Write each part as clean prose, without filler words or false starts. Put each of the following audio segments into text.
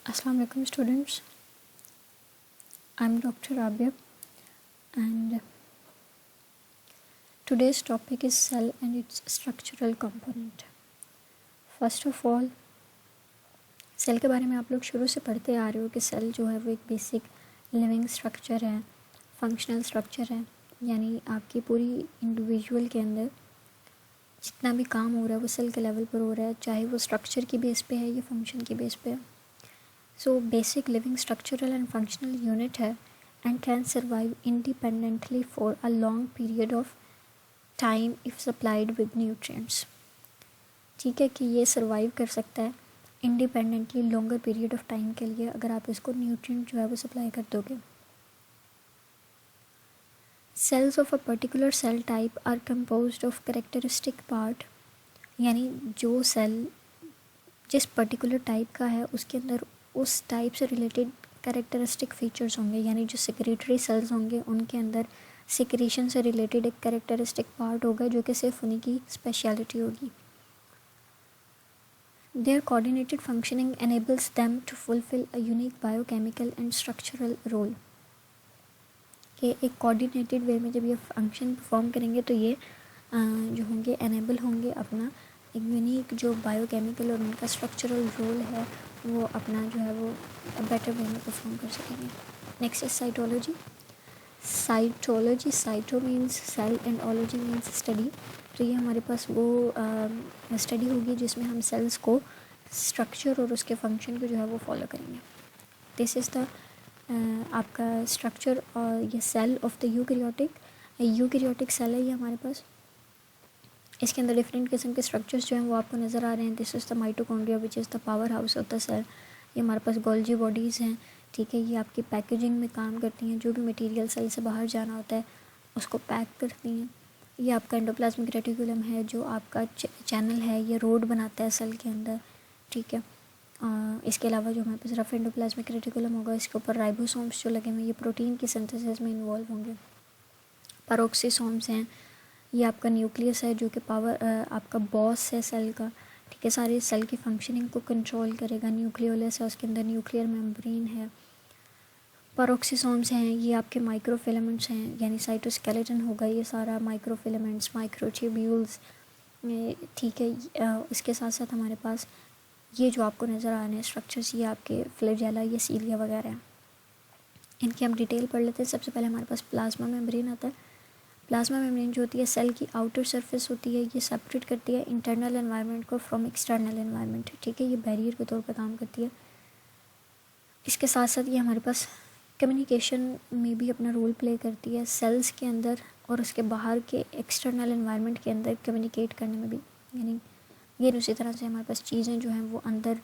Assalamu alaikum students. I'm Dr. Rabia and today's topic is cell and its structural component. First of all, cell के बारे में आप लोग शुरू से पढ़ते आ रहे हो कि सेल जो है वो एक बेसिक लिविंग स्ट्रक्चर है, फंक्शनल स्ट्रक्चर है, यानी आपकी पूरी इंडिविजुअल के अंदर जितना भी काम हो रहा है वो सेल के लेवल पर हो रहा है, चाहे वो स्ट्रक्चर की बेस पे है या फंक्शन की बेस पे है. So basic living structural and functional unit है and can survive independently for a long period of time if supplied with nutrients. ठीक है कि ये survive कर सकता है independently longer period of time के लिए अगर आप इसको nutrient जो है वो supply कर दोगे. Cells of a particular cell type are composed of characteristic part, यानी जो सेल जिस पर्टिकुलर टाइप का है उसके अंदर उस टाइप से रिलेटेड कैरेक्टरिस्टिक फीचर्स होंगे, यानी जो सेक्रेटरी सेल्स होंगे उनके अंदर सिक्रीशन से रिलेटेड एक कैरेक्टरिस्टिक पार्ट होगा जो कि सिर्फ उन्हीं की स्पेशलिटी होगी. Their coordinated functioning enables them to fulfil a unique biochemical and structural role. कि एक कोऑर्डिनेटेड वे में जब ये फंक्शन परफॉर्म करेंगे तो ये जो होंगे एनेबल होंगे अपना एक यूनिक जो बायोकेमिकल और उनका स्ट्रक्चरल रोल है वो अपना जो है वो बेटर वे में परफॉर्म कर सकेंगे. Next is cytology. Cyto means cell and ology means study. तो ये हमारे पास वो स्टडी होगी जिसमें हम सेल्स को स्ट्रक्चर और उसके फंक्शन को जो है वो फॉलो करेंगे. दिस इज़ द आपका स्ट्रक्चर और ये cell of the eukaryotic cell है ये हमारे पास. इसके अंदर डिफरेंट किस्म के स्ट्रक्चर्स जो हैं वो आपको नज़र आ रहे हैं. This is the mitochondria which is the power house of the cell. ये हमारे पास गोल्जी बॉडीज़ हैं. ठीक है, ये आपकी पैकेजिंग में काम करती हैं. जो भी मटेरियल सेल से बाहर जाना होता है उसको पैक करती हैं. ये आपका एंडोप्लाज्मिक रेटिकुलम है जो आपका चैनल है, ये रोड बनाता है सेल के अंदर. ठीक है, इसके अलावा जो हमारे पास रफ एंडोप्लाज्मिक रेटिकुलम होगा इसके ऊपर राइबोसोम्स जो लगे हुए ये प्रोटीन की सिंथेसिस में इन्वॉल्व होंगे. पैरोक्सिसोम्स हैं. ये आपका न्यूक्लियस है जो कि पावर आपका बॉस है सेल का. ठीक है, सारे सेल की फंक्शनिंग को कंट्रोल करेगा. न्यूक्लियोलस है, उसके अंदर न्यूक्लियर मेम्ब्रेन है. पैरोक्सिसोम्स हैं, ये आपके माइक्रोफिलामेंट्स हैं, यानी साइटोस्केलेटन होगा ये सारा, माइक्रोफिलामेंट्स, माइक्रोट्यूब्यूल्स. ठीक है, इसके साथ साथ हमारे पास ये जो आपको नज़र आ रहे हैं स्ट्रक्चर्स ये आपके फ्लैजेला या सीलिया वगैरह हैं. इनकी हम डिटेल पढ़ लेते हैं. सबसे पहले हमारे पास प्लाज्मा मेम्ब्रेन आता है. प्लाज्मा मेम्ब्रेन जो होती है सेल की आउटर सरफेस होती है. ये सेपरेट करती है इंटरनल एनवायरनमेंट को फ्रॉम एक्सटर्नल एनवायरनमेंट. ठीक है, ये बैरियर के तौर पर काम करती है. इसके साथ साथ ये हमारे पास कम्युनिकेशन में भी अपना रोल प्ले करती है सेल्स के अंदर और उसके बाहर के एक्सटर्नल एनवायरनमेंट के अंदर कम्युनिकेट करने में भी. यानी ये उसी तरह से हमारे पास चीज़ें जो हैं वो अंदर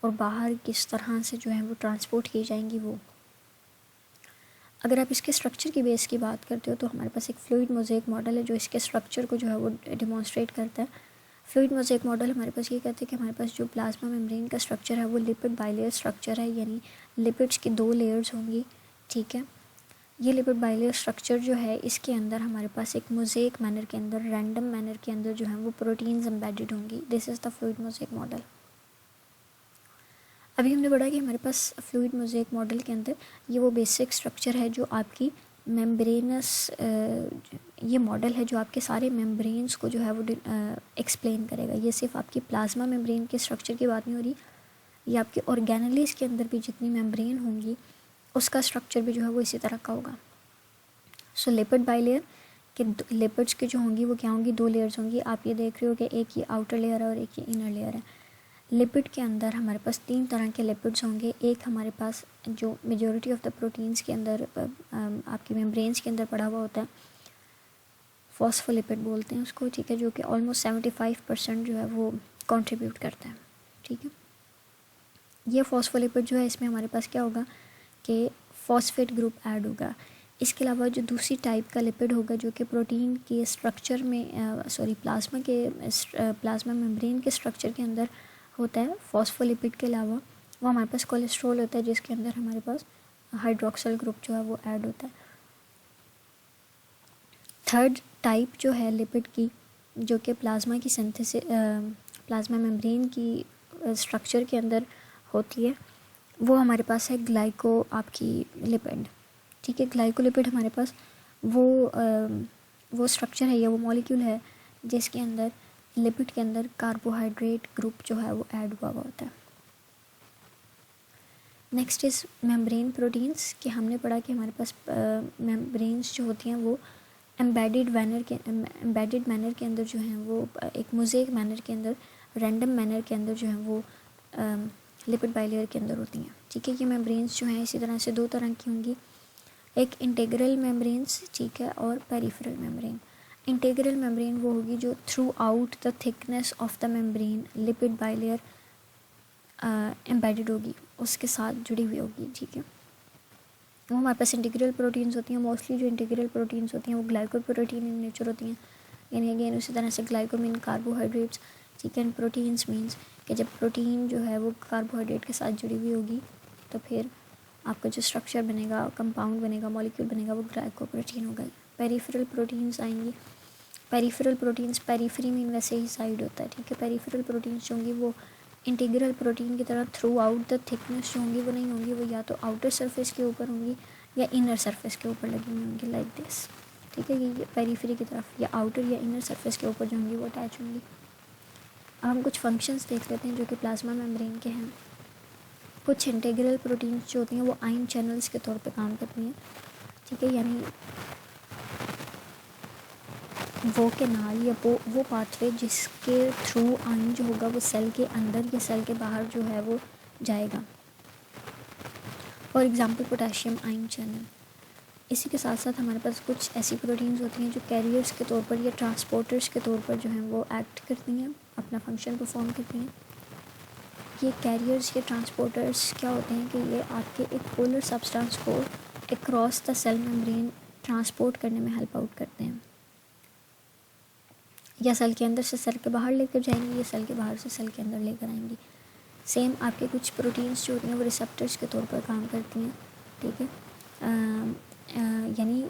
और बाहर किस तरह से जो है वो ट्रांसपोर्ट की जाएंगी वो. अगर आप इसके स्ट्रक्चर की बेस की बात करते हो तो हमारे पास एक फ्लूइड मोज़ेक मॉडल है जो इसके स्ट्रक्चर को जो है वो डिमॉन्स्ट्रेट करता है. फ्लूइड मोज़ेक मॉडल हमारे पास ये कहते हैं कि हमारे पास जो प्लाज्मा मेम्ब्रेन का स्ट्रक्चर है वो लिपिड बाइलेयर स्ट्रक्चर है, यानी लिपिड्स की 2 लेयर्स होंगी. ठीक है, ये लिपिड बाइलेयर स्ट्रक्चर जो है इसके अंदर हमारे पास एक मोज़ेक मैनर के अंदर, रैंडम मैनर के अंदर जो है वो प्रोटीन्स एम्बेडेड होंगी. This is the fluid mosaic model. अभी हमने पढ़ा कि हमारे पास फ्लूइड मोज़ेक मॉडल के अंदर ये वो बेसिक स्ट्रक्चर है जो आपकी मेम्ब्रेनस ये मॉडल है जो आपके सारे मेम्ब्रेन्स को जो है वो एक्सप्लेन करेगा. ये सिर्फ आपकी प्लाज्मा मेम्ब्रेन के स्ट्रक्चर की बात नहीं हो रही, ये आपके ऑर्गेनेलीज़ के अंदर भी जितनी मेम्ब्रेन होंगी उसका स्ट्रक्चर भी जो है वो इसी तरह का होगा. सो लिपिड बाइलेयर के लिपिड्स की जो होंगी वो क्या होंगी, 2 लेयर्स होंगी. आप ये देख रहे हो कि एक ये आउटर लेयर है और एक ये इनर लेयर है. लिपिड के अंदर हमारे पास 3 तरह के लिपिड्स होंगे. एक हमारे पास जो मेजॉरिटी ऑफ द प्रोटीन्स के अंदर आपकी मेम्ब्रेन्स के अंदर पड़ा हुआ होता है, फॉस्फोलिपिड बोलते हैं उसको. ठीक है, जो कि ऑलमोस्ट 75% जो है वो कंट्रीब्यूट करता है. ठीक है, ये फॉस्फोलिपिड जो है इसमें हमारे पास क्या होगा कि फॉस्फेट ग्रुप ऐड होगा. इसके अलावा जो दूसरी टाइप का लिपिड होगा जो कि प्रोटीन के स्ट्रक्चर में प्लाज्मा मेम्ब्रेन के स्ट्रक्चर के अंदर होता है फॉस्फोलिपिड के अलावा, वो हमारे पास कोलेस्ट्रॉल होता है जिसके अंदर हमारे पास हाइड्रोक्सिल ग्रुप जो है वो ऐड होता है. थर्ड टाइप जो है लिपिड की जो कि प्लाज्मा की सिंथेसिस प्लाज्मा मेम्ब्रेन की स्ट्रक्चर के अंदर होती है, वो हमारे पास है ग्लाइको आपकी लिपिड, ठीक है। ग्लाइकोलिपिड हमारे पास वो स्ट्रक्चर है या वो मॉलिक्यूल है जिसके अंदर लिपिड के अंदर कार्बोहाइड्रेट ग्रुप जो है वो ऐड हुआ होता है। नेक्स्ट इज़ मेम्ब्रेन प्रोटीन्स, कि हमने पढ़ा कि हमारे पास मेम्ब्रेन्स जो होती हैं वो एम्बेडेड मैनर के अंदर जो हैं वो एक मोज़ेक मैनर के अंदर, रैंडम मैनर के अंदर जो है वो लिपिड बाइलेयर के अंदर होती हैं, ठीक है। ये मेम्ब्रेन्स जो हैं इसी तरह से दो तरह की होंगी, एक इंटीग्रल मेम्ब्रेन्स, ठीक है, और पेरिफेरल मेम्ब्रेन। इंटीग्रल मेम्ब्रेन वो होगी जो through out the thickness of the membrane lipid bilayer embedded होगी, उसके साथ जुड़ी हुई होगी, ठीक है। वो हमारे पास इंटीग्रल प्रोटीन्स होती हैं। मोस्टली जो इंटीग्रल प्रोटीन्स होती हैं वो ग्लाइकोप्रोटीन इन नेचर होती हैं, यानी अगेन उसी तरह से ग्लाइको मीन कार्बोहाइड्रेट्स, ठीक है, एंड प्रोटीन्स मीन्स कि जब प्रोटीन जो है वो कार्बोहाइड्रेट के साथ जुड़ी हुई होगी तो फिर आपका जो स्ट्रक्चर बनेगा, कंपाउंड बनेगा, मॉलिक्यूल बनेगा, वो ग्लाइकोप्रोटीन होगा। पेरिफेरल प्रोटीन्स आएंगी। पेरिफेरल प्रोटीन्स, पेरिफेरी मीन वैसे ही साइड होता है, ठीक है। पेरिफेरल प्रोटीन्स जो होंगी वो इंटीग्रल प्रोटीन की तरह थ्रू आउट द थिकनेस जो होंगी वो नहीं होंगी, वो या तो आउटर सरफेस के ऊपर होंगी या इनर सरफेस के ऊपर लगी हुई होंगी, लाइक दिस, ठीक है। ये पेरिफेरी की तरफ या आउटर या इनर सरफेस के ऊपर जो होंगी वो अटैच होंगी। अब हम कुछ फंक्शंस देख लेते हैं जो कि प्लाज्मा मेम्ब्रेन के हैं। कुछ इंटीग्रल प्रोटीन्स जो होती हैं वो आयन चैनल्स के तौर पे काम करती हैं, ठीक है, यानी वो कैनाल या वो पाथवे जिसके थ्रू आयन जो होगा वो सेल के अंदर या सेल के बाहर जो है वो जाएगा। For example potassium ion channel. इसी के साथ साथ हमारे पास कुछ ऐसी प्रोटीन्स होती हैं जो कैरियर्स के तौर पर या ट्रांसपोर्टर्स के तौर पर जो हैं वो एक्ट करती हैं, अपना फंक्शन परफॉर्म करती हैं। ये कैरियर्स या ट्रांसपोर्टर्स क्या होते हैं कि ये आपके एक पोलर सब्सटेंस को across the cell membrane transport करने में हेल्प आउट करते हैं, या सेल के अंदर से सेल के बाहर लेकर जाएंगी या सेल के बाहर से सेल के अंदर लेकर आएंगी। सेम आपके कुछ प्रोटीन्स जो होती हैं वो रिसेप्टर्स के तौर पर काम करती हैं, ठीक है। यानी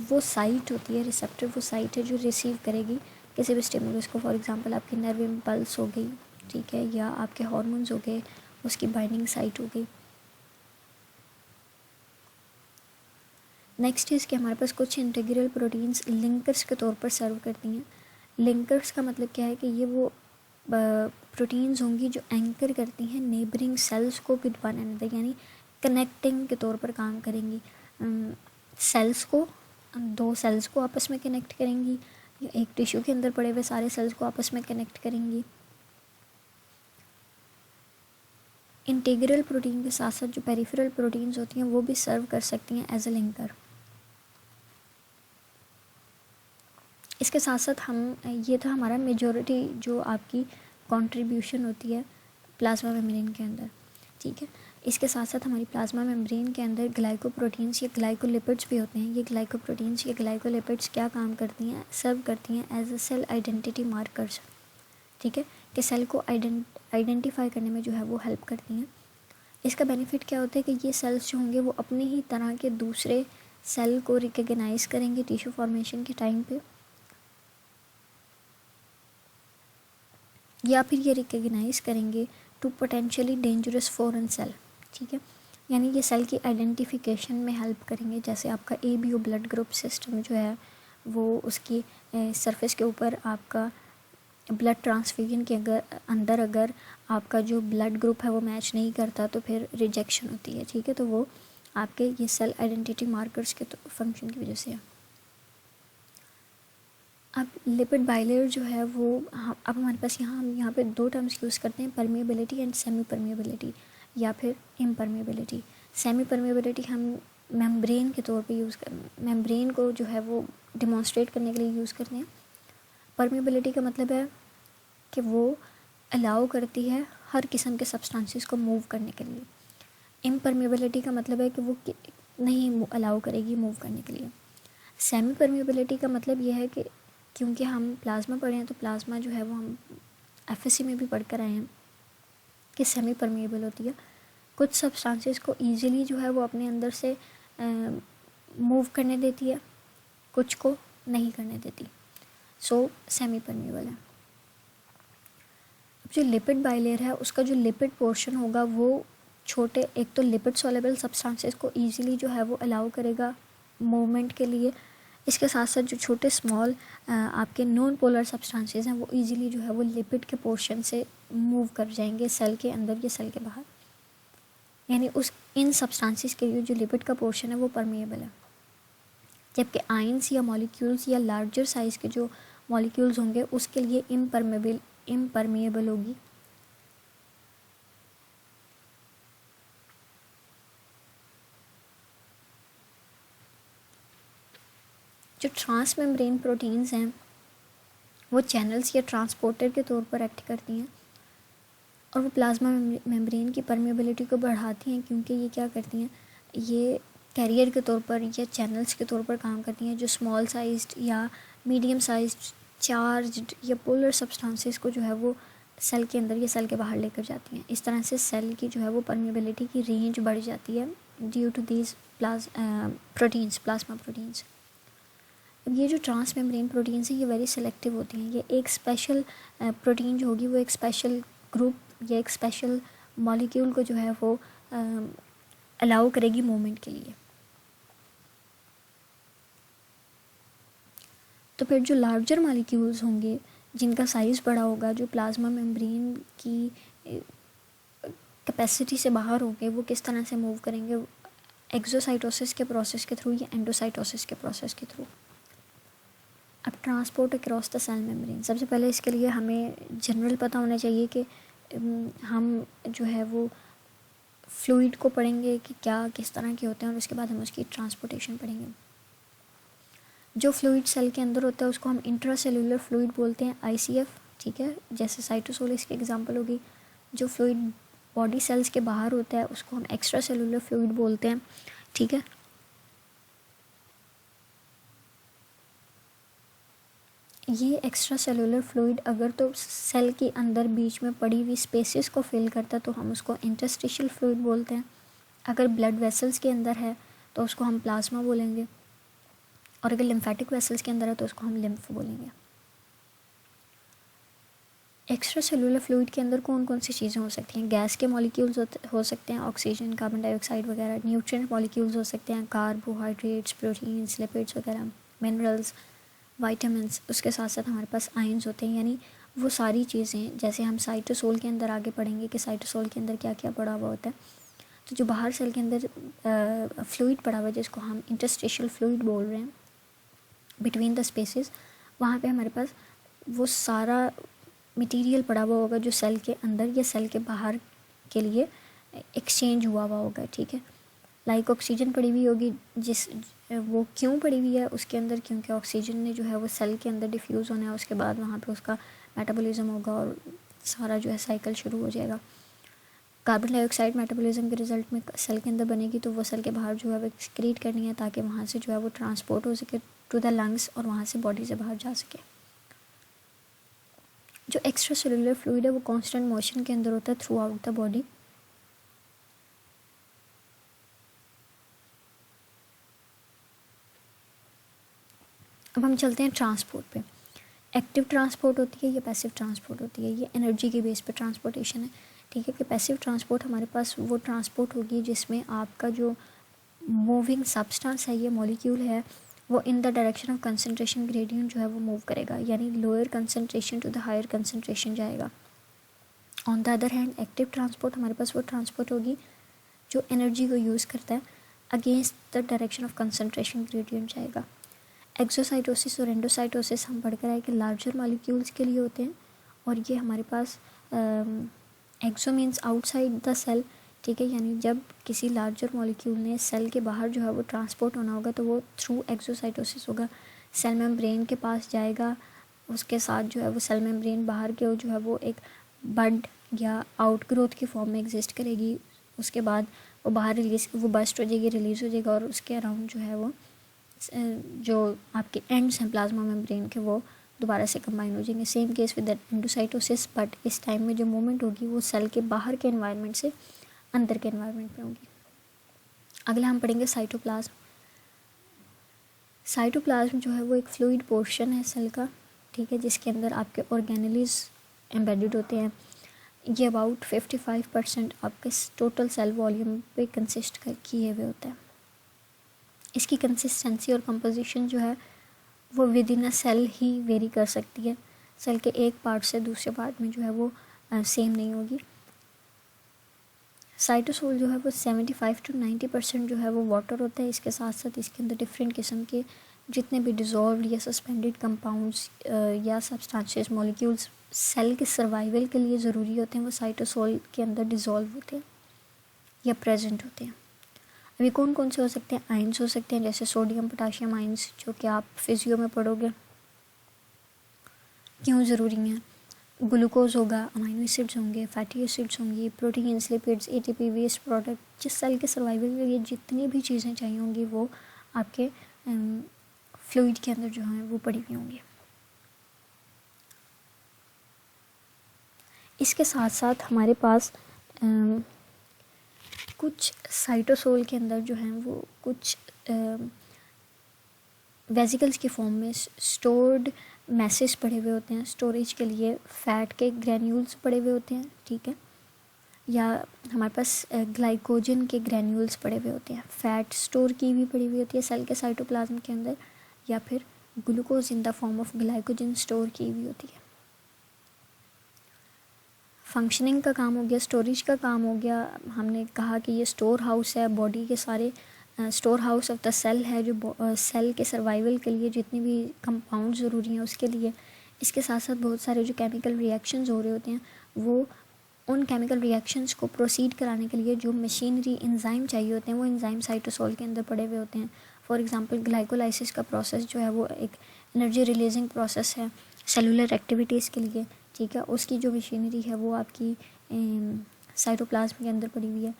वो साइट होती है, रिसेप्टर वो साइट है जो रिसीव करेगी किसी भी स्टिमुलस को। फॉर एग्जांपल आपकी नर्व इम्पल्स हो गई, ठीक है, या आपके हार्मोन्स हो गए, उसकी बाइंडिंग साइट हो गई। नेक्स्ट इज़ कि हमारे पास कुछ इंटीग्रल प्रोटीन्स लिंकर्स के तौर पर सर्व करती हैं। लिंकर्स का मतलब क्या है कि ये वो प्रोटीन्स होंगी जो एंकर करती हैं नेबरिंग सेल्स को विद वन अनदर, यानी कनेक्टिंग के तौर पर काम करेंगी। सेल्स को, दो सेल्स को आपस में कनेक्ट करेंगी, या एक टिश्यू के अंदर पड़े हुए सारे सेल्स को आपस में कनेक्ट करेंगी। इंटीग्रल प्रोटीन के साथ साथ जो पेरिफेरल प्रोटीन्स होती हैं वो भी सर्व कर सकती हैं एज ए लिंकर। इसके साथ साथ ये था हमारा मेजॉरिटी जो आपकी कंट्रीब्यूशन होती है प्लाज्मा मेम्ब्रेन के अंदर, ठीक है। इसके साथ साथ हमारी प्लाज्मा मेम्ब्रेन के अंदर ग्लाइकोप्रोटीन्स या ग्लाइकोलिपिड्स भी होते हैं। ये ग्लाइकोप्रोटीन्स या ग्लाइकोलिपिड्स क्या काम करती हैं, सर्व करती हैं as a cell identity markers, ठीक है, कि सेल को आइडेंटिफाई करने में जो है वो हेल्प करती हैं। इसका बेनिफिट क्या होता है कि ये सेल्स जो होंगे वो अपनी ही तरह के दूसरे सेल को रिकग्नाइज़ करेंगे टिश्यू फॉर्मेशन के टाइम पे, या फिर ये रिकग्नाइज़ करेंगे to potentially dangerous foreign cell, ठीक है, यानी ये सेल की आइडेंटिफिकेशन में हेल्प करेंगे। जैसे आपका ABO ब्लड ग्रुप सिस्टम जो है वो उसकी सरफेस के ऊपर आपका ब्लड ट्रांसफ्यूजन के अंदर अगर आपका जो ब्लड ग्रुप है वो मैच नहीं करता तो फिर रिजेक्शन होती है, ठीक है। तो वो आपके ये सेल आइडेंटिटी मार्कर्स के फंक्शन की वजह से है। अब लिपिड बाइलेयर जो है वो अब हमारे पास हम यहाँ पे दो टर्म्स यूज़ करते हैं, परमिएबिलिटी एंड सेमी परमिएबिलिटी, या फिर इम्परमिएबिलिटी। सेमी परमिएबिलिटी हम मेम्ब्रेन के तौर पे यूज़ कर, मेम्ब्रेन को जो है वो डिमॉन्स्ट्रेट करने के लिए यूज़ करते हैं। परमिएबिलिटी का मतलब है कि वो अलाउ करती है हर किस्म के सब्सटेंसेस को मूव करने के लिए। इम्परमिएबिलिटी का मतलब है कि वो नहीं अलाउ करेगी मूव करने के लिए। सेमी परमिएबिलिटी का मतलब ये है कि क्योंकि हम प्लाज्मा पढ़े हैं तो प्लाज्मा जो है वो हम FSC में भी पढ़ कर आए हैं कि सेमी परमिएबल होती है, कुछ सब्सटेंसेस को ईजिली जो है वो अपने अंदर से मूव करने देती है, कुछ को नहीं करने देती, सो सेमी परमिएबल है। अब जो लिपिड बाइलेयर है उसका जो लिपिड पोर्शन होगा वो छोटे, एक तो लिपिड सॉल्युबल सब्सटेंसेस को इजीली जो है वो अलाउ करेगा मूवमेंट के लिए। इसके साथ साथ जो छोटे स्मॉल आपके नॉन पोलर सब्सटेंसेस हैं वो इजीली जो है वो लिपिड के पोर्शन से मूव कर जाएंगे सेल के अंदर या सेल के बाहर, यानी उस इन सब्सटेंसेस के लिए जो लिपिड का पोर्शन है वो परमिएबल है। जबकि आयंस या मॉलिक्यूल्स या लार्जर साइज़ के जो मॉलिक्यूल्स होंगे उसके लिए इम्परमिएबल होगी। जो ट्रांस मेम्ब्रेन प्रोटीन्स हैं वो चैनल्स या ट्रांसपोर्टर के तौर पर एक्ट करती हैं और वो प्लाज्मा मेम्ब्रेन की परमेबिलिटी को बढ़ाती हैं, क्योंकि ये क्या करती हैं, ये कैरियर के तौर पर या चैनल्स के तौर पर काम करती हैं जो स्मॉल साइज्ड या मीडियम साइज्ड चार्ज्ड या पोलर सब्सटेंसेस को जो है वो सेल के अंदर या सेल के बाहर लेकर जाती हैं। इस तरह से सेल की जो है वो परमेबिलिटी की रेंज बढ़ जाती है due to these plasma proteins. अब ये जो ट्रांस मेम्ब्रेन प्रोटीन्स हैं ये वेरी सेलेक्टिव होती हैं। ये एक स्पेशल प्रोटीन जो होगी वो एक स्पेशल ग्रुप या एक स्पेशल मॉलिक्यूल को जो है वो अलाउ करेगी मूवमेंट के लिए। तो फिर जो लार्जर मॉलिक्यूल्स होंगे जिनका साइज़ बड़ा होगा, जो प्लाज्मा मेम्ब्रेन की कैपेसिटी से बाहर होंगे, वो किस तरह से मूव करेंगे, एक्सोसाइटोसिस के प्रोसेस के थ्रू या एंडोसाइटोसिस के प्रोसेस के थ्रू। अब transport across the cell membrane, सबसे पहले इसके लिए हमें जनरल पता होना चाहिए कि हम जो है वो फ्लूइड को पढ़ेंगे कि क्या किस तरह के होते हैं और उसके बाद हम उसकी ट्रांसपोर्टेशन पढ़ेंगे। जो फ्लूइड सेल के अंदर होता है उसको हम इंट्रासेलुलर फ्लूइड बोलते हैं, ICF, ठीक है, जैसे साइटोसोल इसकी एग्जांपल होगी। जो फ्लूइड बॉडी सेल्स के बाहर होता है उसको हम एक्स्ट्रा सेलुलर फ्लूइड बोलते हैं, ठीक है। ये एक्स्ट्रा सेलुलर फ्लूइड अगर तो सेल के अंदर बीच में पड़ी हुई स्पेसेस को फिल करता है तो हम उसको इंटरस्टिशियल फ्लूइड बोलते हैं। अगर ब्लड वेसल्स के अंदर है तो उसको हम प्लाज्मा बोलेंगे, और अगर लिम्फेटिक वेसल्स के अंदर है तो उसको हम लिम्फ बोलेंगे। एक्स्ट्रा सेलुलर फ्लूइड के अंदर कौन कौन सी चीज़ें हो सकती हैं? गैस के मॉलिक्यूल्स हो सकते हैं, ऑक्सीजन, कार्बन डाइऑक्साइड वगैरह। न्यूट्रिएंट मॉलिक्यूल्स हो सकते हैं, कार्बोहाइड्रेट्स, प्रोटीन्स, लिपिड्स वगैरह, मिनरल्स, वाइटामिन्स। उसके साथ साथ हमारे पास आयंस होते हैं, यानी वो सारी चीज़ें, जैसे हम साइटोसोल के अंदर आगे पढ़ेंगे कि साइटोसोल के अंदर क्या क्या पड़ा हुआ होता है। तो जो बाहर सेल के अंदर फ्लूइड पड़ा हुआ है जिसको हम इंटरस्टिशियल फ्लूइड बोल रहे हैं बिटवीन द स्पेसेस, वहाँ पे हमारे पास वो सारा मटेरियल पड़ा हुआ होगा जो सेल के अंदर या सेल के बाहर के लिए एक्सचेंज हुआ हुआ होगा, ठीक है। लाइक ऑक्सीजन पड़ी हुई होगी, जिस वो क्यों पड़ी हुई है उसके अंदर, क्योंकि ऑक्सीजन ने जो है वो सेल के अंदर डिफ्यूज़ होना है, उसके बाद वहाँ पे उसका मेटाबॉलिज्म होगा और सारा जो है साइकिल शुरू हो जाएगा। कार्बन डाइऑक्साइड मेटाबॉलिज्म के रिजल्ट में सेल के अंदर बनेगी तो वो सेल के बाहर जो है वो एक्सक्रीट करनी है ताकि वहाँ से जो है वो ट्रांसपोर्ट हो सके टू द लंग्स और वहाँ से बॉडी से बाहर जा सके। जो एक्स्ट्रा सेलुलर फ्लूइड है वो कांस्टेंट मोशन के अंदर होता है थ्रू आउट द बॉडी। अब हम चलते हैं ट्रांसपोर्ट पे। एक्टिव ट्रांसपोर्ट होती है या पैसिव ट्रांसपोर्ट होती है। ये एनर्जी के बेस पे ट्रांसपोर्टेशन है, ठीक है। कि पैसिव ट्रांसपोर्ट हमारे पास वो ट्रांसपोर्ट होगी जिसमें आपका जो मूविंग सब्सटेंस है, ये मॉलिक्यूल है, वो in the direction of concentration gradient जो है वो मूव करेगा, यानी lower concentration to the higher concentration जाएगा। On the other hand active transport हमारे पास वो ट्रांसपोर्ट होगी जो एनर्जी को यूज़ करता है, against the direction of concentration gradient जाएगा। एक्सोसाइटोसिस और एंडोसाइटोसिस हम पढ़कर आए कि लार्जर मॉलिक्यूल्स के लिए होते हैं, और ये हमारे पास एक्सो मीन्स आउटसाइड द सेल, ठीक है। यानी जब किसी लार्जर मॉलिक्यूल ने सेल के बाहर जो है वो ट्रांसपोर्ट होना होगा तो वो थ्रू एक्सोसाइटोसिस होगा, सेल मेम्ब्रेन के पास जाएगा, उसके साथ जो है वो सेल मेम्ब्रेन बाहर के जो है वो एक बड या आउटग्रोथ की फॉर्म में एग्जिस्ट करेगी। उसके बाद वो बाहर वो बस्ट हो जाएगी, रिलीज़ हो जाएगा, और उसके अराउंड जो है वो जो आपके एंड्स हैं प्लाज्मा मेम्ब्रेन के वो दोबारा से कंबाइन हो जाएंगे। Same case with endocytosis, but इस टाइम में जो मूवमेंट होगी वो सेल के बाहर के एनवायरनमेंट से अंदर के एनवायरनमेंट में होगी। अगला हम पढ़ेंगे साइटोप्लाज्म। साइटोप्लाज्म जो है वो एक फ्लूइड पोर्शन है सेल का, ठीक है, जिसके अंदर आपके ऑर्गेनेलीज एम्बेडेड होते हैं। ये अबाउट 55% आपके टोटल सेल वॉल्यूम पे कंसिस्ट किए हुए होता है। इसकी कंसिस्टेंसी और कंपोजिशन जो है वो विद इन अ सेल ही वेरी कर सकती है। सेल के एक पार्ट से दूसरे पार्ट में जो है वो सेम नहीं होगी। साइटोसोल जो है वो 75 to 90% जो है वो वाटर होता है। इसके साथ साथ इसके अंदर डिफरेंट किस्म के जितने भी डिज़ोल्व या सस्पेंडेड कंपाउंड्स या सब्सटेंशियस मॉलिक्यूल्स सेल के सर्वाइवल के लिए ज़रूरी होते हैं वो साइटोसोल के अंदर डिज़ोल्व होते हैं या प्रेजेंट होते हैं। अभी कौन कौन से हो सकते हैं? आयंस हो सकते हैं, जैसे सोडियम पोटाशियम आयंस, जो कि आप फिजियो में पढ़ोगे क्यों ज़रूरी हैं। ग्लूकोज होगा, अमाइनो एसिड्स होंगे, फैटी एसिड्स होंगी, proteins, lipids, ATP, waste product. जिस सेल के सर्वाइवल के लिए जितनी भी चीज़ें चाहिए होंगी वो आपके फ्लूइड के अंदर जो हैं वो पड़ी हुई होंगी। इसके साथ साथ हमारे पास कुछ साइटोसोल के अंदर जो हैं वो कुछ वेसिकल्स की फॉर्म में स्टोर्ड मैसेज पड़े हुए होते हैं। स्टोरेज के लिए फ़ैट के ग्रैन्यूल्स पड़े हुए होते हैं, ठीक है, या हमारे पास ग्लाइकोजन के ग्रैन्यूल्स पड़े हुए होते हैं। फ़ैट स्टोर की भी पड़ी हुई होती है सेल के साइटोप्लाज्म के अंदर, या फिर glucose in the form of glycogen store की हुई होती है। फंक्शनिंग का काम हो गया, स्टोरेज का काम हो गया। हमने कहा कि ये स्टोर हाउस है, बॉडी के सारे store house of the cell है, जो सेल के सर्वाइवल के लिए जितनी भी कंपाउंड ज़रूरी हैं उसके लिए। इसके साथ साथ बहुत सारे जो केमिकल रिएक्शंस हो रहे होते हैं वो उन केमिकल रिएक्शंस को प्रोसीड कराने के लिए जो मशीनरी एंजाइम चाहिए होते हैं वो एंजाइम साइटोसोल के अंदर पड़े हुए होते हैं। फॉर एग्जांपल ग्लाइकोलाइसिस का प्रोसेस जो है वो एक एनर्जी रिलीजिंग प्रोसेस है सेलुलर एक्टिविटीज़ के लिए, ठीक है। उसकी जो मशीनरी है वो आपकी साइटोप्लाज्म के अंदर पड़ी हुई है।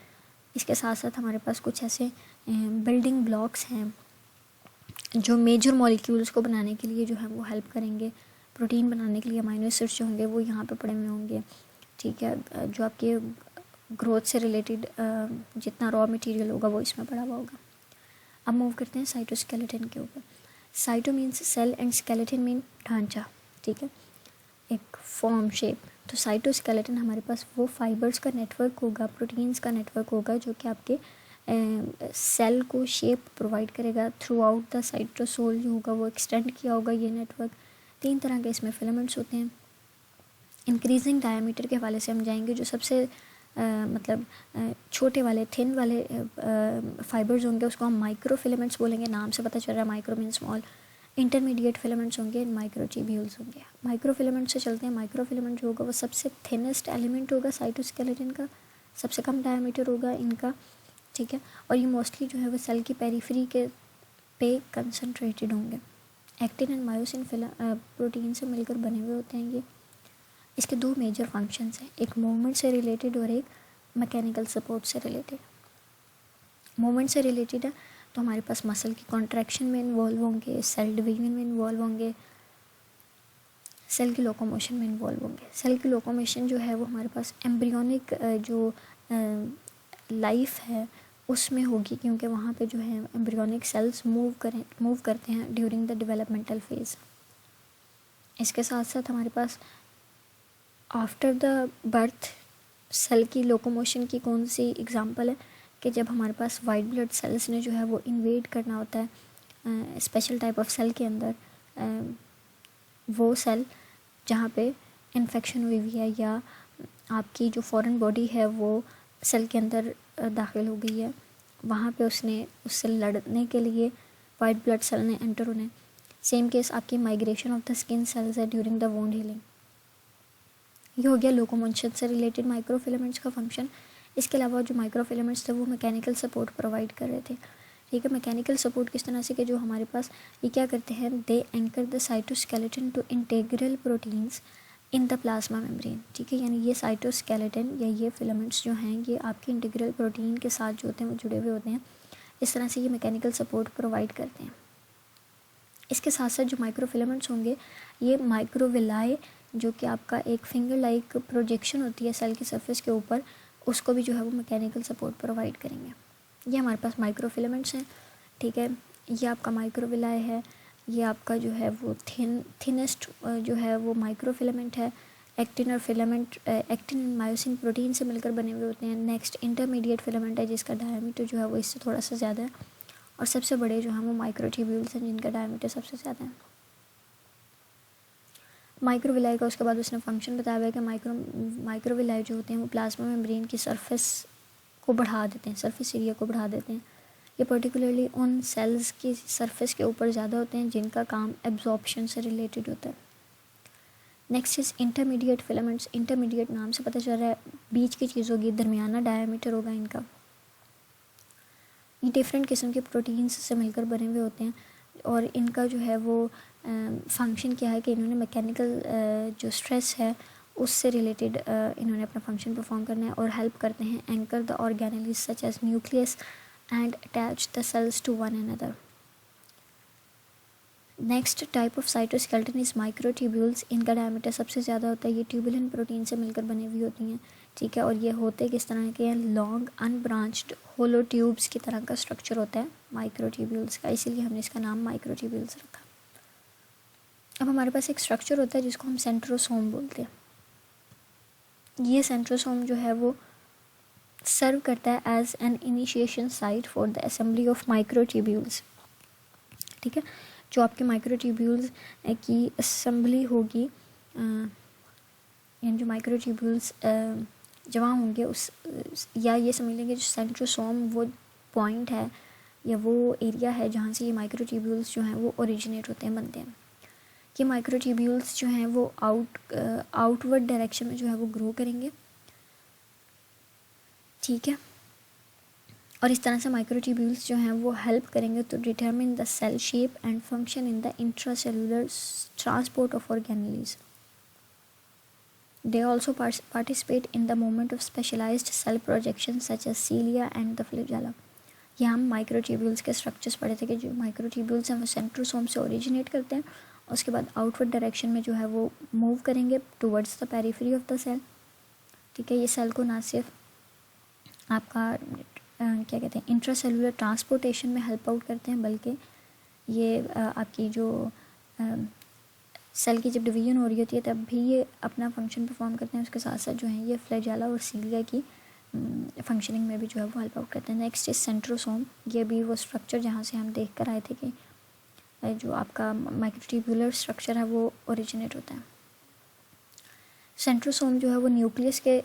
इसके साथ साथ हमारे पास कुछ ऐसे बिल्डिंग ब्लॉक्स हैं जो मेजर मॉलिक्यूल्स को बनाने के लिए जो है वो हेल्प करेंगे। प्रोटीन बनाने के लिए अमाइनो एसिड्स जो होंगे वो यहाँ पे पड़े हुए होंगे, ठीक है। जो आपके ग्रोथ से रिलेटेड जितना रॉ मटेरियल होगा वो इसमें पड़ा हुआ होगा। अब मूव करते हैं साइटोस्केलेटन के ऊपर। Cyto means cell and skeleton mean ढांचा, ठीक है, एक फॉर्म शेप। तो साइटोस्केलेटन हमारे पास वो फाइबर्स का नेटवर्क होगा, प्रोटीन्स का नेटवर्क होगा जो कि आपके सेल को शेप प्रोवाइड करेगा थ्रू आउट द साइटोसोल जो होगा वो एक्सटेंड किया होगा ये नेटवर्क। 3 तरह के इसमें फिलामेंट्स होते हैं। इंक्रीजिंग डायमीटर के हवाले से हम जाएंगे। जो सबसे छोटे वाले थिन वाले फाइबर्स होंगे उसको हम माइक्रो फिलामेंट्स बोलेंगे, नाम से पता चल रहा है micro mean small. Intermediate filaments होंगे, माइक्रोट्यूब्यूल्स होंगे। माइक्रो फिलामेंट से चलते हैं। माइक्रो फिलामेंट जो होगा वो सबसे थिनेस्ट एलिमेंट होगा साइटोस्केलेटन का, सबसे कम डायमीटर होगा इनका, ठीक है। और ये मोस्टली जो है वो सेल की पेरिफेरी के पे कंसनट्रेटेड होंगे। एक्टिन एंड मायोसिन प्रोटीन से मिलकर बने हुए होते हैं ये। इसके 2 मेजर फंक्शंस हैं, एक मूवमेंट से रिलेटेड और एक मैकेनिकल सपोर्ट से रिलेटेड। मूवमेंट से रिलेटेड है तो हमारे पास मसल की कॉन्ट्रैक्शन में इन्वॉल्व होंगे, सेल डिवीजन में इन्वॉल्व होंगे, सेल की लोकोमोशन में इन्वॉल्व होंगे। सेल की लोकोमोशन जो है वो हमारे पास एम्ब्रियोनिक जो लाइफ है उसमें होगी, क्योंकि वहाँ पे जो है एम्ब्रियोनिक सेल्स मूव करते हैं ड्यूरिंग द डेवलपमेंटल फेज़। इसके साथ साथ हमारे पास आफ्टर द बर्थ सेल की लोकोमोशन की कौन सी एग्जांपल है कि जब हमारे पास वाइट ब्लड सेल्स ने जो है वो इन्वेड करना होता है स्पेशल टाइप ऑफ सेल के अंदर, वो सेल जहाँ पे इन्फेक्शन हुई हुई है या आपकी जो फॉरेन बॉडी है वो सेल के अंदर दाखिल हो गई है, वहाँ पे उससे लड़ने के लिए वाइट ब्लड सेल ने एंटर होना है। सेम केस आपकी migration of the skin cells है ड्यूरिंग द वुंड हीलिंग। ये हो गया लोकोमोशन से रिलेटेड माइक्रो फिलामेंट्स का फंक्शन। इसके अलावा जो माइक्रो फिलामेंट्स थे वो मैकेनिकल सपोर्ट प्रोवाइड कर रहे थे, ठीक है। मैकेनिकल सपोर्ट किस तरह से कि जो हमारे पास ये क्या करते हैं, they anchor the cytoskeleton to integral proteins in the plasma membrane, ठीक है। यानी ये साइटोस्केलेटन या ये फिलामेंट्स जो हैं ये आपके इंटीग्रल प्रोटीन के साथ जो होते हैं वो जुड़े हुए होते हैं। इस तरह से ये मैकेनिकल सपोर्ट प्रोवाइड करते हैं। इसके साथ साथ जो माइक्रो फिलामेंट्स होंगे ये माइक्रोविलाई जो कि आपका एक फिंगर लाइक प्रोजेक्शन होती है सेल की सरफेस के ऊपर, उसको भी जो है वो मैकेनिकल सपोर्ट प्रोवाइड करेंगे। ये हमारे पास माइक्रो फिलामेंट्स हैं, ठीक है। ये आपका माइक्रोविलाई है, ये आपका जो है वो थिनेस्ट जो है वो माइक्रो फिलामेंट है। एक्टिन और filament, actin and myosin protein से मिलकर बने हुए होते हैं। नेक्स्ट इंटरमीडिएट फिलामेंट है जिसका डायमीटर जो है वो इससे थोड़ा सा ज़्यादा है, और सबसे बड़े जो हैं वो माइक्रोट्यूब्यूल्स हैं जिनका डायमीटर सबसे ज़्यादा है। माइक्रोविलाई का उसके बाद उसने फंक्शन बताया हुआ है कि माइक्रोविलाई जो होते हैं वो प्लाज्मा मेम्ब्रेन की सरफेस को बढ़ा देते हैं, सरफेस एरिया को बढ़ा देते हैं। ये पर्टिकुलरली उन सेल्स की सरफेस के ऊपर ज़्यादा होते हैं जिनका काम एब्जॉर्प्शन से रिलेटेड होता है। Next is intermediate filaments. Intermediate नाम से पता चल रहा है बीच की चीज़ होगी, दरमियाना डायमीटर होगा इनका। ये डिफरेंट किस्म के प्रोटीन्स से मिलकर बने हुए होते हैं, और इनका जो है वो फंक्शन क्या है कि इन्होंने मैकेनिकल जो स्ट्रेस है उससे रिलेटेड इन्होंने अपना फंक्शन परफॉर्म करना है, और हेल्प करते हैं anchor the organelles such as nucleus and attach the cells to one another. Next type of cytoskeleton is microtubules. इनका डायमीटर सबसे ज़्यादा होता है। ये ट्यूबुलिन प्रोटीन से मिलकर बनी हुई होती हैं, ठीक है, और ये होते किस तरह के हैं, लॉन्ग अनब्रांच्ड होलो ट्यूब्स की तरह का स्ट्रक्चर होता है माइक्रोट्यूब्यूल्स का, इसीलिए हमने इसका नाम माइक्रोट्यूब्यूल्स रखा। अब हमारे पास एक स्ट्रक्चर होता है जिसको हम सेंट्रोसोम बोलते हैं। ये सेंट्रोसोम जो है वो सर्व करता है as an initiation site for the assembly of microtubules, ठीक है। जो आपके माइक्रोट्यूब्यूल्स की असेंबली होगी, यानी जो माइक्रोट्यूब्यूल्स जमा होंगे उस, या ये समझ लेंगे जो सेंट्रोसोम वो पॉइंट है या वो एरिया है जहाँ से ये माइक्रोट्यूब्यूल्स जो हैं वो ओरिजिनेट होते हैं, बनते हैं। कि माइक्रोट्यूब्यूल्स जो हैं वो आउटवर्ड डायरेक्शन में जो है वो ग्रो करेंगे, ठीक है, और इस तरह से माइक्रोट्यूब्यूल्स जो हैं वो हेल्प करेंगे to determine the cell shape and function in the intracellular transport of organelles. They also participate in the movement of specialized cell projections such as cilia and the flagella. ये हम microtubules के structures पढ़े थे कि जो microtubules हैं वो centrosome से ओरिजिनेट करते हैं, उसके बाद आउटवर्ड डायरेक्शन में जो है वो मूव करेंगे towards the periphery of the cell, ठीक है। ये सेल को ना सिर्फ आपका क्या कहते हैं इंट्रासेलुलर ट्रांसपोर्टेशन में हेल्प आउट करते हैं, बल्कि ये आपकी जो सेल की जब डिवीजन हो रही होती है तब भी ये अपना फंक्शन परफॉर्म करते हैं। उसके साथ साथ जो है ये फ्लैजेला और सीलिया की फंक्शनिंग में भी जो है वो हेल्प आउट करते हैं। Next is centrosome. ये भी वो स्ट्रक्चर जहाँ से हम देख कर आए थे कि जो आपका माइक्रोट्यूब्यूलर स्ट्रक्चर है वो ओरिजिनेट होता है। सेंट्रोसोम जो है वो न्यूक्लियस के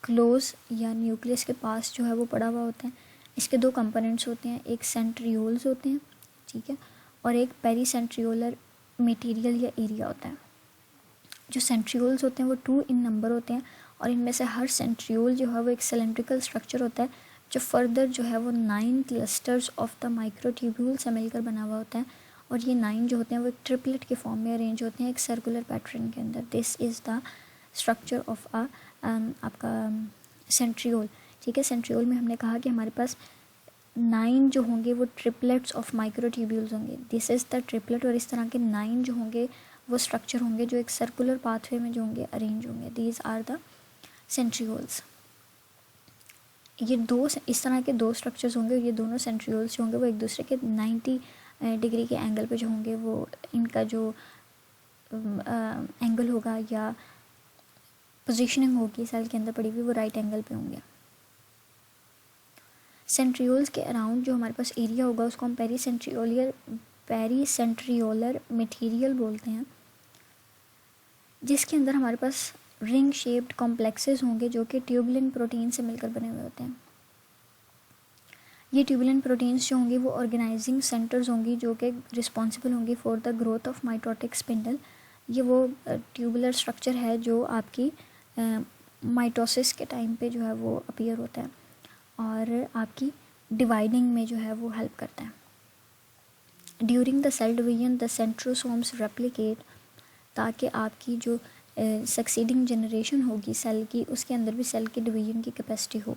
क्लोज या न्यूक्लियस के पास जो है वो पड़ा हुआ होता है। इसके दो कंपोनेंट्स होते हैं, एक सेंट्रियोल्स होते हैं, ठीक है, और एक पेरीसेंट्रियोलर मटेरियल या एरिया होता है। जो सेंट्रियोल्स होते हैं वो 2 इन नंबर होते हैं, और इनमें से हर सेंट्रियोल जो है वो एक सिलेंड्रिकल स्ट्रक्चर होता है जो फर्दर जो है वो 9 क्लस्टर्स ऑफ द माइक्रोट्यूब्यूल से मिलकर बना हुआ होता है, और ये 9 जो होते हैं वो एक ट्रिपलेट के फॉर्म में अरेंज होते हैं एक सर्कुलर पैटर्न के अंदर। This is the structure of आपका सेंट्रियोल, ठीक है। सेंट्रियोल में हमने कहा कि हमारे पास 9 जो होंगे वो ट्रिपलेट्स ऑफ माइक्रोट्यूब्यूल्स होंगे। दिस इज़ द ट्रिपलेट, और इस तरह के 9 जो होंगे वो स्ट्रक्चर होंगे जो एक सर्कुलर पाथवे में जो होंगे अरेंज होंगे। These are the centrioles. ये दो इस तरह के 2 स्ट्रक्चर्स होंगे, ये दोनों सेंट्रियोल्स जो होंगे वो एक दूसरे के 90 डिग्री के एंगल पे जो होंगे वो इनका जो एंगल होगा या पोजीशनिंग होगी सेल के अंदर पड़ी हुई वो राइट एंगल पे होंगे। सेंट्रियोल्स के अराउंड जो हमारे पास एरिया होगा उसको हम पेरीसेंट्रियोलर मटेरियल बोलते हैं, जिसके अंदर हमारे पास रिंग शेप्ड कॉम्प्लेक्सेस होंगे जो कि ट्यूबुलिन प्रोटीन से मिलकर बने हुए होते हैं। ये ट्यूबुलिन प्रोटीन्स जो होंगी वो ऑर्गेनाइजिंग सेंटर्स होंगी जो कि रिस्पॉन्सिबल होंगी for the growth of mitotic spindle. ये वो ट्यूबुलर स्ट्रक्चर है जो आपकी माइटोसिस के टाइम पे जो है वो अपीयर होता है और आपकी डिवाइडिंग में जो है वो हेल्प करता है। During the cell division the centrosomes replicate, ताकि आपकी जो सक्सीडिंग जनरेशन होगी सेल की उसके अंदर भी सेल की डिवीजन की कैपेसिटी हो।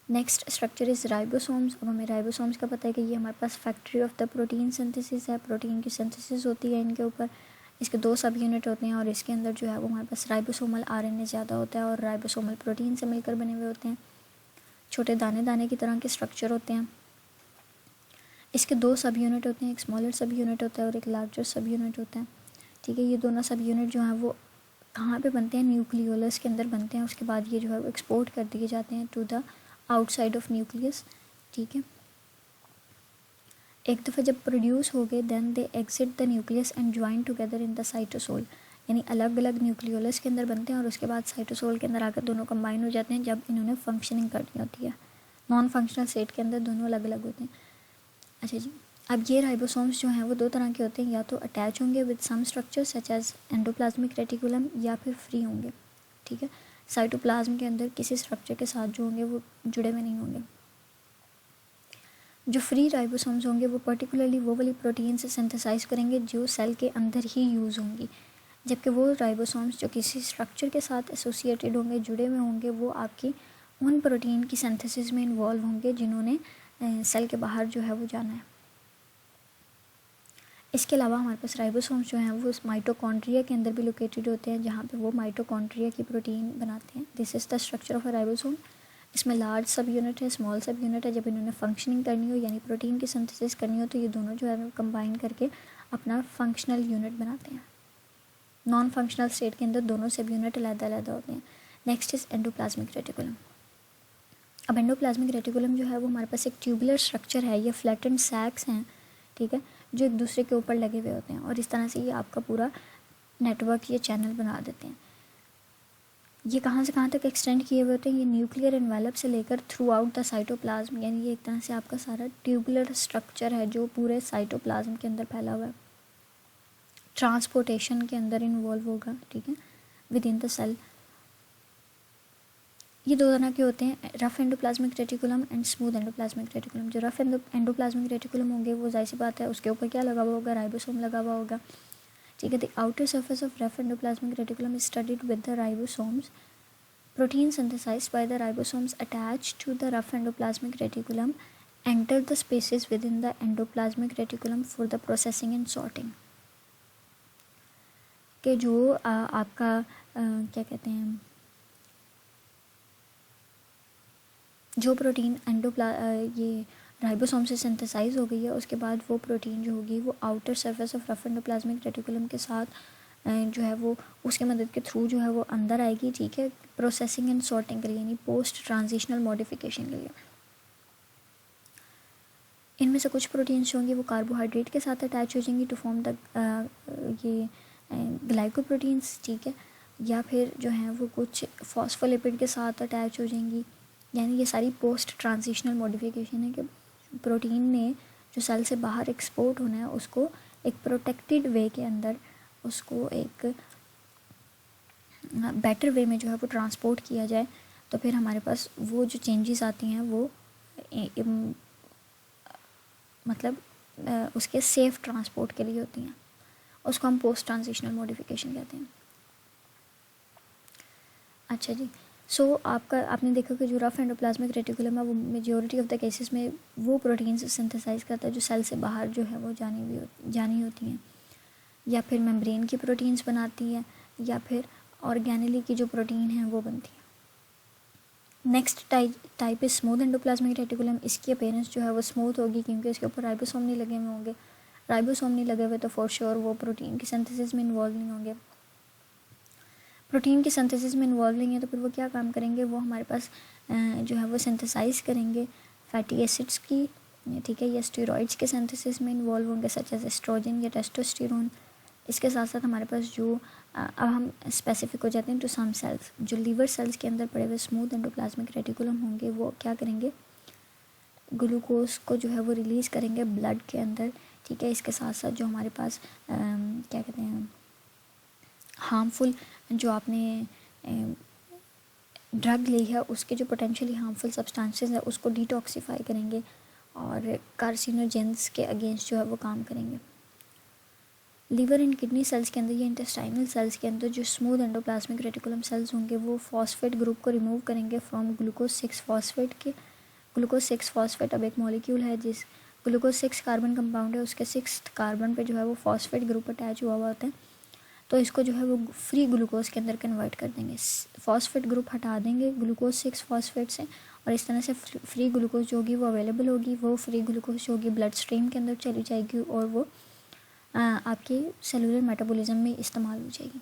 Next structure is ribosomes. अब हमें राइबोसोम्स का पता है कि ये हमारे पास factory of the protein synthesis है, प्रोटीन की सिंथेसिस होती है इनके ऊपर। इसके 2 सब यूनिट होते हैं और इसके अंदर जो है वो हमारे पास राइबोसोमल आरएनए ज़्यादा होता है और राइबोसोमल प्रोटीन से मिलकर बने हुए होते हैं। छोटे दाने दाने की तरह के स्ट्रक्चर होते हैं। इसके 2 सब यूनिट होते हैं, एक स्मॉलर सब यूनिट होता है और एक लार्जर सब यूनिट होता है, ठीक है। ये दोनों सब यूनिट जो हैं वो कहाँ पे बनते हैं, न्यूक्लियोलस के अंदर बनते हैं। उसके बाद ये जो है वो एक्सपोर्ट कर दिए जाते हैं to the outside of nucleus, ठीक है। एक दफ़ा जब प्रोड्यूस हो गए then they exit the nucleus and join together in the cytosol, यानी अलग अलग न्यूक्लियोलस के अंदर बनते हैं और उसके बाद साइटोसोल के अंदर आकर दोनों कंबाइन हो जाते हैं जब इन्होंने फंक्शनिंग करनी होती है। नॉन फंक्शनल स्टेट के अंदर दोनों अलग अलग होते हैं। अच्छा जी, अब ये राइबोसोम्स जो हैं वो दो तरह के होते हैं, या तो अटैच होंगे with some structure such as endoplasmic reticulum, या फिर फ्री होंगे, ठीक है। साइटोप्लाज्म के अंदर किसी स्ट्रक्चर के साथ जो होंगे वो जुड़े हुए नहीं होंगे। जो फ्री राइबोसोम्स होंगे वो पर्टिकुलरली वो वाली प्रोटीन से सिंथेसाइज करेंगे जो सेल के अंदर ही यूज़ होंगी, जबकि वो राइबोसोम्स जो किसी स्ट्रक्चर के साथ एसोसिएटेड होंगे, जुड़े हुए होंगे, वो आपकी उन प्रोटीन की सिंथेसिस में इन्वॉल्व होंगे जिन्होंने सेल के बाहर जो है वो जाना है। इसके अलावा हमारे पास राइबोसोम्स जो हैं वो माइटोकॉन्ड्रिया के अंदर भी लोकेटेड होते हैं, जहाँ पे वो माइटोकॉन्ड्रिया की प्रोटीन बनाते हैं। This is the structure of a ribosome. इसमें लार्ज सब यूनिट है, स्मॉल सब यूनिट है। जब इन्होंने फंक्शनिंग करनी हो यानी प्रोटीन की सिंथेसिस करनी हो तो ये दोनों जो है वो कंबाइन करके अपना फंक्शनल यूनिट बनाते हैं। नॉन फंक्शनल स्टेट के अंदर दोनों सब यूनिट अलग-अलग होते हैं। Next is endoplasmic reticulum. अब एंडोप्लाज्मिक रेटिकुलम जो है वो हमारे पास एक ट्यूबुलर स्ट्रक्चर है, ये फ्लैटेंड सैक्स हैं, ठीक है, जो एक दूसरे के ऊपर लगे हुए होते हैं और इस तरह से ये आपका पूरा नेटवर्क, ये चैनल बना देते हैं। ये कहाँ से कहाँ तक एक्सटेंड किए हुए होते हैं, ये न्यूक्लियर एनवेलप से लेकर थ्रू आउट द साइटोप्लाज्म, यानी ये एक तरह से आपका सारा ट्यूबुलर स्ट्रक्चर है जो पूरे साइटोप्लाज्म के अंदर फैला हुआ है। ट्रांसपोर्टेशन के अंदर इन्वॉल्व होगा, ठीक है, विद इन द सेल। ये दो तरह के होते हैं, rough endoplasmic reticulum and smooth endoplasmic reticulum. जो रफ एंडोप्लाज्मिक रेटिकुलम होंगे वो जाहिर सी बात है उसके ऊपर क्या लगा हुआ होगा, राइबोसोम लगा हुआ होगा, ठीक है। The outer surface of rough endoplasmic reticulum is studied with the ribosomes. Protein synthesized by the ribosomes attached to the rough endoplasmic reticulum enter the spaces within the endoplasmic reticulum for the processing and sorting। के जो आपका क्या कहते हैं, जो protein ये ribosome से synthesise हो गई है उसके बाद वो प्रोटीन जो होगी वो outer surface of rough endoplasmic reticulum के साथ जो है वो उसके मदद के थ्रू जो है वो अंदर आएगी, ठीक है, प्रोसेसिंग एंड सॉर्टिंग के लिए, यानी पोस्ट ट्रांजिशनल मॉडिफिकेशन के लिए। इनमें से कुछ प्रोटीन्स होंगी वो कार्बोहाइड्रेट के साथ अटैच हो जाएंगी टू फॉर्म द ये ग्लाइकोप्रोटीन्स, ठीक है, या फिर जो हैं वो कुछ फॉस्फोलिपिड के साथ अटैच हो जाएंगी। यानी ये सारी पोस्ट ट्रांजिशनल मॉडिफिकेशन है कि प्रोटीन ने जो सेल से बाहर एक्सपोर्ट होना है उसको एक प्रोटेक्टेड वे के अंदर उसको एक बेटर वे में जो है वो ट्रांसपोर्ट किया जाए, तो फिर हमारे पास वो जो चेंजेस आती हैं वो मतलब उसके सेफ़ ट्रांसपोर्ट के लिए होती हैं, उसको हम पोस्ट ट्रांजिशनल मॉडिफिकेशन कहते हैं। अच्छा जी, आपने देखा कि जो रफ एंडोप्लाज्मिक रेटिकुलम है वो मेजॉरिटी ऑफ द केसेस में वो प्रोटीन से सिंथेसाइज करता है जो सेल से बाहर जो है वो जानी होती हैं, या फिर मेम्ब्रेन की प्रोटीन्स बनाती है, या फिर ऑर्गेनेली की जो प्रोटीन है वो बनती है। Next type is smooth endoplasmic reticulum. इसकी अपीयरेंस जो है वो स्मूथ होगी क्योंकि इसके ऊपर राइबोसोम नहीं लगे हुए होंगे। राइबोसोम नहीं लगे हुए तो फॉर श्योर वो प्रोटीन की सिंथेसिस में इन्वॉल्व नहीं होंगे। प्रोटीन की सिंथेसिस में इन्वॉल्व नहीं है तो फिर वो क्या काम करेंगे, वो हमारे पास जो है वो सिंथेसाइज करेंगे फैटी एसिड्स की, ठीक है, या स्टेरॉइड्स के सिंथेसिस में इन्वॉल्व होंगे सच एज एस्ट्रोजन या टेस्टोस्टेरोन। इसके साथ साथ हमारे पास जो अब हम स्पेसिफिक हो जाते हैं टू सम सेल्स, जो लीवर सेल्स के अंदर पड़े हुए स्मूथ एंडोप्लाज्मिक रेटिकुलम होंगे वो क्या करेंगे, ग्लूकोज को जो है वो रिलीज़ करेंगे ब्लड के अंदर, ठीक है। इसके साथ साथ जो हमारे पास क्या कहते हैं हार्मफुल जो आपने ड्रग ली है उसके जो पोटेंशियली हार्मफुल सब्सटेंसेस है उसको डिटॉक्सिफाई करेंगे और कार्सिनोजेंस के अगेंस्ट जो है वो काम करेंगे। लीवर एंड किडनी सेल्स के अंदर या इंटेस्टाइनल सेल्स के अंदर जो स्मूथ एंडोप्लाज्मिक रेटिकुलम सेल्स होंगे वो फॉस्फेट ग्रुप को रिमूव करेंगे फ्रॉम ग्लूकोज 6 फॉस्फेट के। ग्लूकोज 6 फॉस्फेट अब एक मॉलिक्यूल है जिस ग्लूकोज 6 कार्बन कंपाउंड है, उसके 6th कार्बन पे जो है वो फॉस्फेट ग्रुप अटैच हुआ होता है, तो इसको जो है वो फ्री ग्लूकोज के अंदर कन्वर्ट कर देंगे। फॉस्फेट ग्रुप हटा देंगे ग्लूकोज 6 फॉस्फेट से और इस तरह से फ्री ग्लूकोज जो होगी वो अवेलेबल होगी। वो फ्री ग्लूकोज जो होगी ब्लड स्ट्रीम के अंदर चली जाएगी और वो आपके सेलुलर मेटाबॉलिज्म में इस्तेमाल हो जाएगी।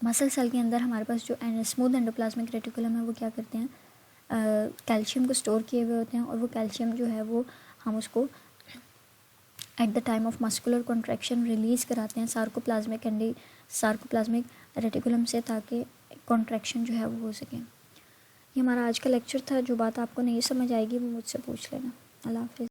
मसल सेल के अंदर हमारे पास जो स्मूथ एंडोप्लाज्मिक रेटिकुलम है वो क्या करते हैं, कैल्शियम को स्टोर किए हुए होते हैं, और वो कैल्शियम जो है वो हम उसको at the time of muscular contraction release कराते हैं सार्कोप्लाज्मिक रेटिकुलम से, ताकि कॉन्ट्रैक्शन जो है वो हो सके। ये हमारा आज का लेक्चर था। जो बात आपको नहीं समझ आएगी वो मुझसे पूछ लेना। अल्लाह हाफ़िज़।